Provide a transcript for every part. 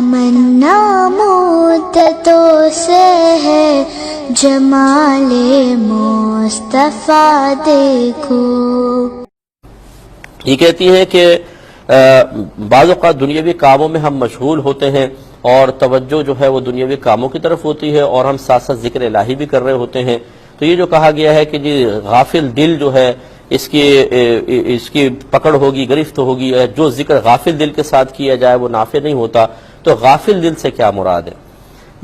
تمنا مدتوں سے ہے جمال مصطفیٰ دیکھو. یہ کہتی ہیں کہ بعض اوقات دنیاوی کاموں میں ہم مشغول ہوتے ہیں اور توجہ جو ہے وہ دنیاوی کاموں کی طرف ہوتی ہے اور ہم ساتھ ساتھ ذکر الہی بھی کر رہے ہوتے ہیں. تو یہ جو کہا گیا ہے کہ جی غافل دل جو ہے اس کی پکڑ ہوگی، گرفت ہوگی، جو ذکر غافل دل کے ساتھ کیا جائے وہ نافع نہیں ہوتا. تو غافل دل سے کیا مراد ہے؟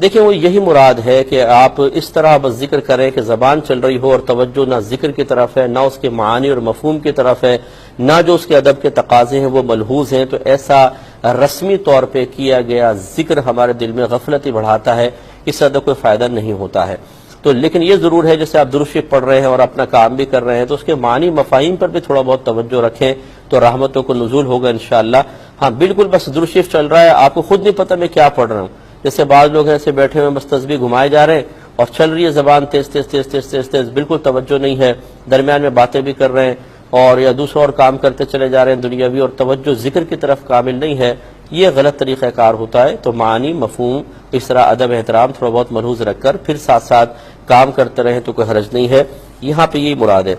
دیکھیں وہ یہی مراد ہے کہ آپ اس طرح بس ذکر کریں کہ زبان چل رہی ہو اور توجہ نہ ذکر کی طرف ہے، نہ اس کے معانی اور مفہوم کی طرف ہے، نہ جو اس کے ادب کے تقاضے ہیں وہ ملحوظ ہیں. تو ایسا رسمی طور پہ کیا گیا ذکر ہمارے دل میں غفلت ہی بڑھاتا ہے، اس سے کوئی فائدہ نہیں ہوتا ہے. تو لیکن یہ ضرور ہے جیسے آپ درود شریف پڑھ رہے ہیں اور اپنا کام بھی کر رہے ہیں تو اس کے معنی مفاہیم پر بھی تھوڑا بہت توجہ رکھیں تو رحمتوں کو نزول ہوگا انشاءاللہ. ہاں بالکل بس درود شریف چل رہا ہے، آپ کو خود نہیں پتہ میں کیا پڑھ رہا ہوں. جیسے بعض لوگ ایسے بیٹھے ہوئے بس تسبیح گھمائے جا رہے ہیں اور چل رہی ہے زبان تیز تیز تیز تیز تیز تیز، بالکل توجہ نہیں ہے، درمیان میں باتیں بھی کر رہے ہیں اور یا دوسرا اور کام کرتے چلے جا رہے ہیں دنیاوی، اور توجہ ذکر کی طرف کامل نہیں ہے. یہ غلط طریقہ کار ہوتا ہے. تو معنی مفہوم اس طرح ادب احترام تھوڑا بہت ملحوظ رکھ کر پھر ساتھ ساتھ کام کرتے رہیں تو کوئی حرج نہیں ہے. یہاں پہ یہی مراد ہے.